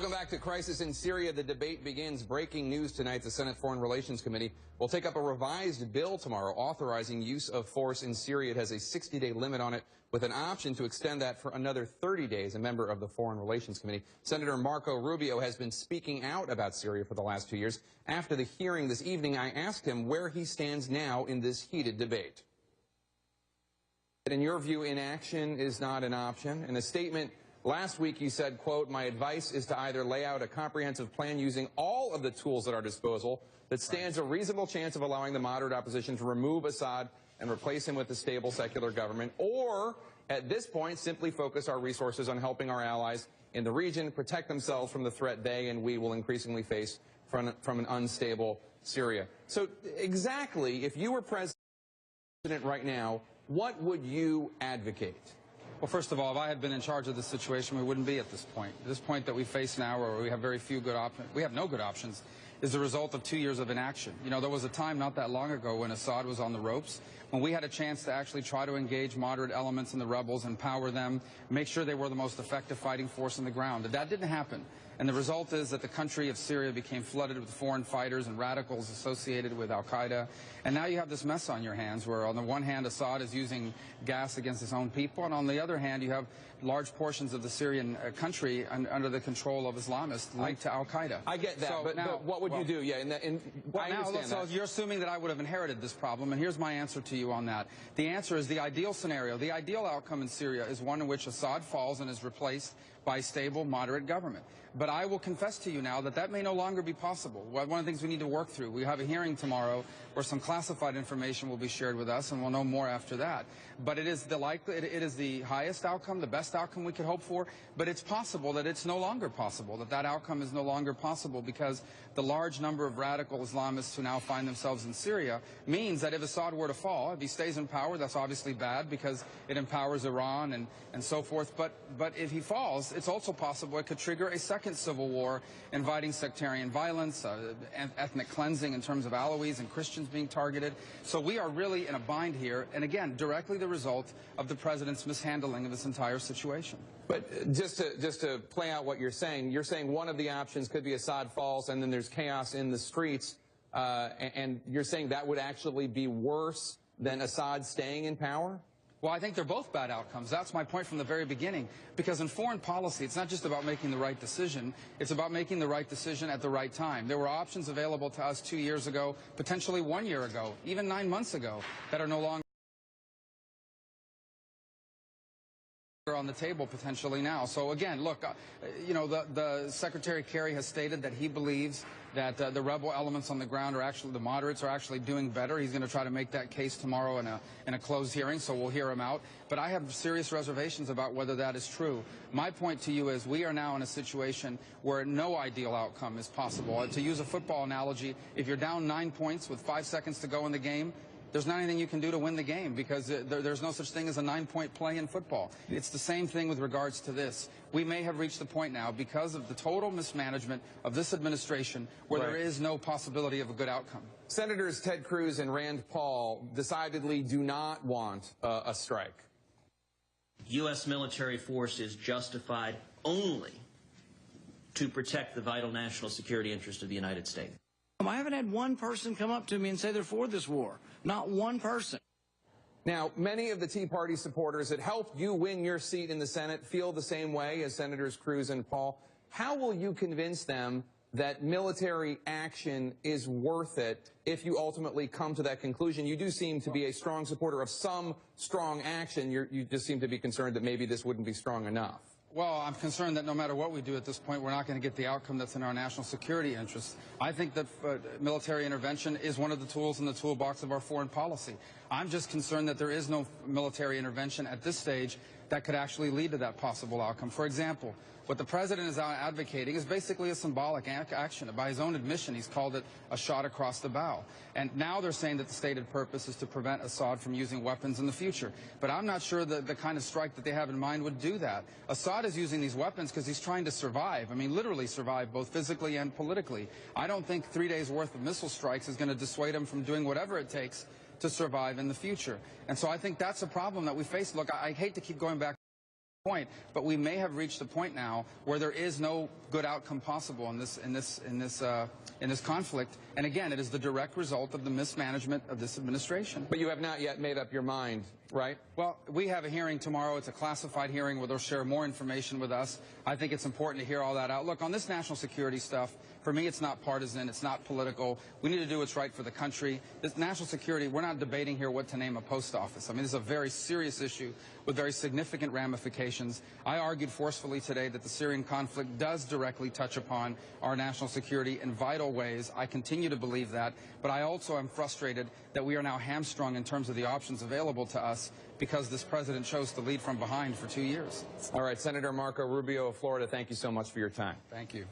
Welcome back to Crisis in Syria. The debate begins. Breaking news tonight. The Senate Foreign Relations Committee will take up a revised bill tomorrow authorizing use of force in Syria. It has a 60-day limit on it with an option to extend that for another 30 days. A member of the Foreign Relations Committee, Senator Rubio, has been speaking out about Syria for the last 2 years. After the hearing this evening, I asked him where he stands now in this heated debate. In your view, inaction is not an option. In a statement last week, you said, quote, "My advice is to either lay out a comprehensive plan using all of the tools at our disposal that stands a reasonable chance of allowing the moderate opposition to remove Assad and replace him with a stable secular government, or at this point simply focus our resources on helping our allies in the region protect themselves from the threat they and we will increasingly face from an unstable Syria." So exactly, if you were president right now, what would you advocate? Well, first of all, if I had been in charge of this situation, we wouldn't be at this point. This point that we face now, where we have very few good options, we have no good options, is the result of 2 years of inaction. You know, there was a time not that long ago when Assad was on the ropes, when we had a chance to actually try to engage moderate elements in the rebels, empower them, make sure they were the most effective fighting force on the ground. That didn't happen. And the result is that the country of Syria became flooded with foreign fighters and radicals associated with al-Qaeda. And now you have this mess on your hands where on the one hand Assad is using gas against his own people, and on the other hand you have large portions of the Syrian country under the control of Islamists linked to al-Qaeda. I get that, so but what would you do? Yeah, I understand so that. You're assuming that I would have inherited this problem, and here's my answer to you on that. The answer is the ideal scenario. The ideal outcome in Syria is one in which Assad falls and is replaced by a stable, moderate government. But I will confess to you now that that may no longer be possible. One of the things we need to work through, we have a hearing tomorrow where some classified information will be shared with us, and we'll know more after that. But it is the highest outcome, the best outcome we could hope for, but it's possible that it's no longer possible, that outcome is no longer possible, because the large number of radical Islamists who now find themselves in Syria means that if Assad were to fall, if he stays in power, that's obviously bad because it empowers Iran and so forth, but if he falls, it's also possible it could trigger a second civil war, inviting sectarian violence, ethnic cleansing in terms of Alawis and Christians being targeted. So we are really in a bind here, and again, directly the result of the president's mishandling of this entire situation. But just to play out what you're saying one of the options could be Assad falls and then there's chaos in the streets, and you're saying that would actually be worse than Assad staying in power? Well, I think they're both bad outcomes. That's my point from the very beginning. Because in foreign policy, it's not just about making the right decision. It's about making the right decision at the right time. There were options available to us 2 years ago, potentially 1 year ago, even 9 months ago, that are no longer on the table potentially now. So again, look, you know, the Secretary Kerry has stated that he believes that the rebel elements on the ground are actually, the moderates are actually doing better. He's going to try to make that case tomorrow in a closed hearing, so we'll hear him out. But I have serious reservations about whether that is true. My point to you is we are now in a situation where no ideal outcome is possible. To use a football analogy, if you're down 9 points with 5 seconds to go in the game, there's not anything you can do to win the game because there's no such thing as a 9-point play in football. It's the same thing with regards to this. We may have reached the point now because of the total mismanagement of this administration where there is no possibility of a good outcome. Senators Ted Cruz and Rand Paul decidedly do not want a strike. U.S. military force is justified only to protect the vital national security interest of the United States. I haven't had one person come up to me and say they're for this war. Not one person. Now, many of the Tea Party supporters that helped you win your seat in the Senate feel the same way as Senators Cruz and Paul. How will you convince them that military action is worth it if you ultimately come to that conclusion? You do seem to be a strong supporter of some strong action. You just seem to be concerned that maybe this wouldn't be strong enough. Well, I'm concerned that no matter what we do at this point, we're not going to get the outcome that's in our national security interests. I think that military intervention is one of the tools in the toolbox of our foreign policy. I'm just concerned that there is no military intervention at this stage that could actually lead to that possible outcome. For example, what the president is advocating is basically a symbolic action. By his own admission, he's called it a shot across the bow. And now they're saying that the stated purpose is to prevent Assad from using weapons in the future. But I'm not sure that the kind of strike that they have in mind would do that. Assad is using these weapons because he's trying to survive. I mean, literally survive, both physically and politically. I don't think 3 days' worth of missile strikes is going to dissuade him from doing whatever it takes to survive in the future. And so I think that's a problem that we face. Look, I hate to keep going back point, but we may have reached a point now where there is no good outcome possible in this conflict. And again, it is the direct result of the mismanagement of this administration. But you have not yet made up your mind, right? Well, we have a hearing tomorrow. It's a classified hearing where they'll share more information with us. I think it's important to hear all that out. Look, on this national security stuff, for me, it's not partisan. It's not political. We need to do what's right for the country. This national security, we're not debating here what to name a post office. I mean, this is a very serious issue with very significant ramifications. I argued forcefully today that the Syrian conflict does directly touch upon our national security in vital ways. I continue to believe that, but I also am frustrated that we are now hamstrung in terms of the options available to us because this president chose to lead from behind for 2 years. All right, Senator Marco Rubio of Florida, thank you so much for your time. Thank you.